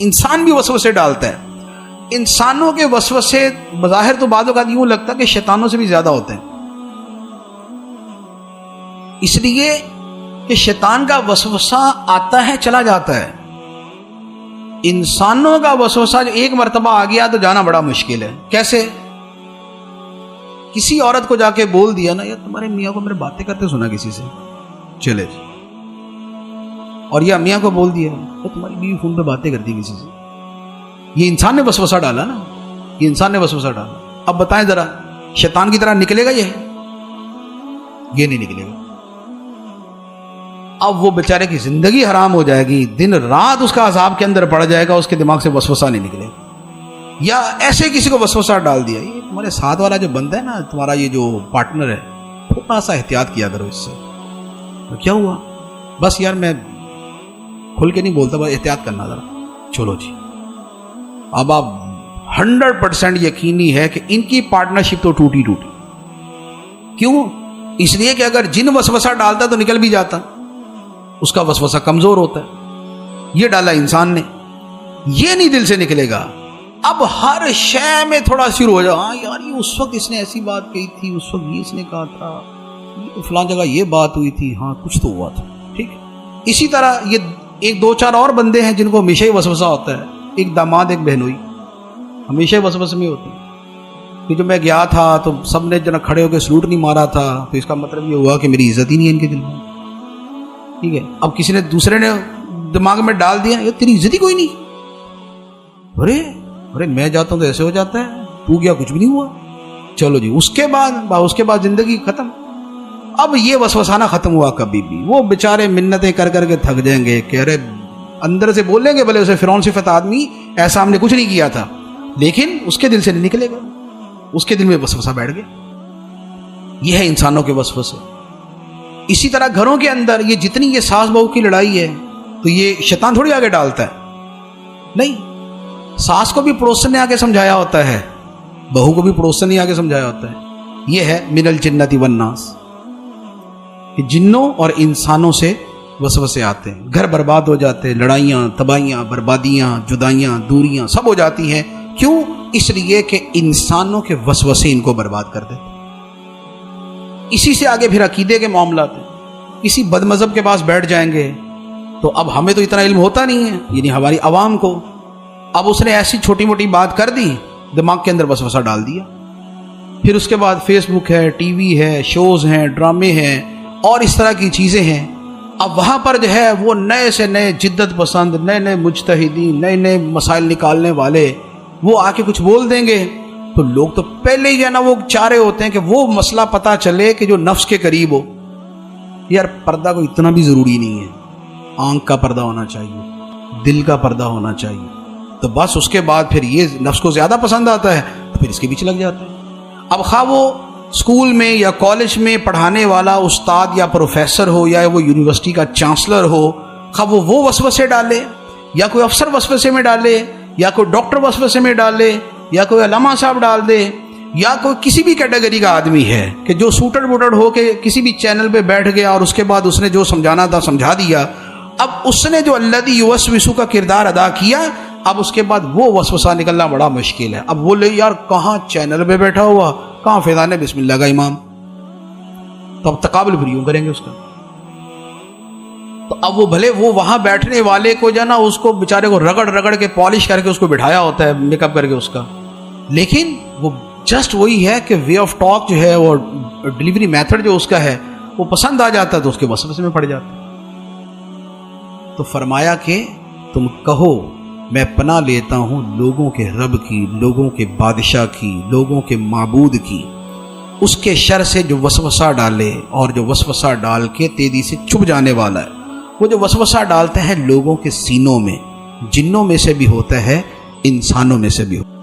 انسان بھی وسوسے ڈالتا ہے. انسانوں کے وسوسے بظاہر تو بعض اوقات یوں لگتا ہے کہ شیطانوں سے بھی زیادہ ہوتے ہیں، اس لیے کہ شیطان کا وسوسہ آتا ہے چلا جاتا ہے. انسانوں کا وسوسہ جو ایک مرتبہ آ گیا تو جانا بڑا مشکل ہے. کیسے؟ کسی عورت کو جا کے بول دیا نا، یا تمہارے میاں کو میرے باتیں کرتے سنا کسی سے، چلے جی. اور یا میاں کو بول دیا تو تمہاری بیوی فون پہ باتیں کرتی کسی سے. یہ انسان نے وسوسہ ڈالا نا، یہ انسان نے وسوسہ ڈالا. اب بتائیں ذرا، شیطان کی طرح نکلے گا یہ نہیں نکلے گا. اب وہ بیچارے کی زندگی حرام ہو جائے گی، دن رات اس کا عذاب کے اندر پڑ جائے گا، اس کے دماغ سے وسوسہ نہیں نکلے گا. یا ایسے کسی کو وسوسہ ڈال دیا، یہ تمہارے ساتھ والا جو بندہ ہے نا، تمہارا یہ جو پارٹنر ہے، تھوڑا سا احتیاط کیا کرو اس سے. تو کیا ہوا؟ بس یار میں کھل کے نہیں بولتا، بس احتیاط کرنا ذرا. چلو جی. اب آپ 100% یقینی ہے کہ ان کی پارٹنرشپ تو ٹوٹی. کیوں؟ اس لیے کہ اگر جن وسوسہ ڈالتا تو نکل بھی جاتا، اس کا وسوسہ کمزور ہوتا ہے. یہ ڈالا انسان نے، یہ نہیں دل سے نکلے گا. اب ہر شے میں تھوڑا شروع ہو جائے، ہاں یار یہ اس وقت اس نے ایسی بات کہی تھی، اس وقت یہ اس نے کہا تھا، فلاں جگہ یہ بات ہوئی تھی، ہاں کچھ تو ہوا تھا. ٹھیک ہے. اسی طرح یہ ایک دو چار اور بندے ہیں جن کو ہمیشہ ہی وسوسہ ہوتا ہے. ایک داماد ایک بہنوئی ہمیشہ وسوسے میں ہوتی ہے کہ جو میں گیا تھا تو سب نے جنا کھڑے ہو کے سلوٹ نہیں مارا تھا، تو اس کا مطلب یہ ہوا کہ میری عزت ہی نہیں ہے ان کے دل میں. ٹھیک ہے. اب کسی نے دوسرے نے دماغ میں ڈال دیا، یہ تیری عزت ہی کوئی نہیں، ارے میں جاتا ہوں تو ایسے ہو جاتا ہے، تو گیا کچھ بھی نہیں ہوا. چلو جی. اس کے بعد زندگی ختم. اب یہ وسوسانہ ختم ہوا کبھی بھی. وہ بیچارے منتیں کر کر کے تھک جائیں گے کہ ارے اندر سے بولیں گے بھلے اسے فرعون صفت آدمی ایسا ہم نے کچھ نہیں کیا تھا، لیکن اس کے دل سے نہیں نکلے گا، اس کے دل میں وسوسہ بیٹھ گیا. یہ ہے انسانوں کے وسوسے. اسی طرح گھروں کے اندر یہ جتنی یہ ساس بہو کی لڑائی ہے تو یہ شیطان تھوڑی آگے ڈالتا ہے. نہیں، ساس کو بھی پڑوسن نے آگے سمجھایا ہوتا ہے، بہو کو بھی پڑوسن نے آگے سمجھایا ہوتا ہے. یہ ہے من الجنۃ والناس، کہ جنوں اور انسانوں سے وسوسے آتے ہیں. گھر برباد ہو جاتے ہیں، لڑائیاں، تباہیاں، بربادیاں، جدائیاں، دوریاں سب ہو جاتی ہیں. کیوں؟ اس لیے کہ انسانوں کے وسوسے ان کو برباد کر دیتے. اسی سے آگے پھر عقیدے کے معاملات ہیں. کسی بد مذہب کے پاس بیٹھ جائیں گے تو اب ہمیں تو اتنا علم ہوتا نہیں ہے، یعنی ہماری عوام کو. اب اس نے ایسی چھوٹی موٹی بات کر دی، دماغ کے اندر وسوسہ ڈال دیا. پھر اس کے بعد فیس بک ہے، ٹی وی ہے، شوز ہیں، ڈرامے ہیں اور اس طرح کی چیزیں ہیں. اب وہاں پر جو ہے وہ نئے سے نئے جدت پسند، نئے مجتہدین، نئے مسائل نکالنے والے وہ آ کے کچھ بول دیں گے تو لوگ تو پہلے ہی جو ہے نا وہ چاہ رہے ہوتے ہیں کہ وہ مسئلہ پتہ چلے کہ جو نفس کے قریب ہو. یار پردہ کو اتنا بھی ضروری نہیں ہے. آنکھ کا پردہ ہونا چاہیے، دل کا پردہ ہونا چاہیے. تو بس اس کے بعد پھر یہ نفس کو زیادہ پسند آتا ہے تو پھر اس کے پیچھے لگ جاتا ہے. اب خواہ وہ اسکول میں یا کالج میں پڑھانے والا استاد یا پروفیسر ہو، یا وہ یونیورسٹی کا چانسلر ہو، خواہ وہ وسوسے ڈالے، یا کوئی افسر وسوسے میں ڈالے، یا کوئی ڈاکٹر وسوسے میں ڈالے، یا کوئی علامہ صاحب ڈال دے، یا کوئی کسی بھی کیٹیگری کا آدمی ہے کہ جو سوٹڈ بوٹڈ ہو کے کسی بھی چینل پہ بیٹھ گیا اور اس کے بعد اس نے جو سمجھانا تھا سمجھا دیا. اب اس نے جو الذی یوسوس کا کردار ادا کیا، اب اس کے بعد وہ وسوسہ نکلنا بڑا مشکل ہے. اب بولے یار کہاں چینل پہ بیٹھا ہوا، کہاں فیضان بسم اللہ کا امام، تو اب تقابل پھر یوں کریں گے اس کا. تو اب وہ بھلے وہ وہاں بیٹھنے والے کو جو ہے نا اس کو بیچارے کو رگڑ کے پالش کر کے اس کو بٹھایا ہوتا ہے، میک اپ کر کے اس کا، لیکن وہ جسٹ وہی ہے کہ وے آف ٹاک جو ہے وہ ڈلیوری میتھڈ جو اس کا ہے وہ پسند آ جاتا ہے تو اس کے وسوسے میں پڑ جاتا ہے. تو فرمایا کہ تم کہو میں پناہ لیتا ہوں لوگوں کے رب کی، لوگوں کے بادشاہ کی، لوگوں کے معبود کی، اس کے شر سے جو وسوسہ ڈالے اور جو وسوسہ ڈال کے تیزی سے چھپ جانے والا ہے. وہ جو وسوسہ ڈالتے ہیں لوگوں کے سینوں میں، جنوں میں سے بھی ہوتا ہے، انسانوں میں سے بھی ہوتا ہے.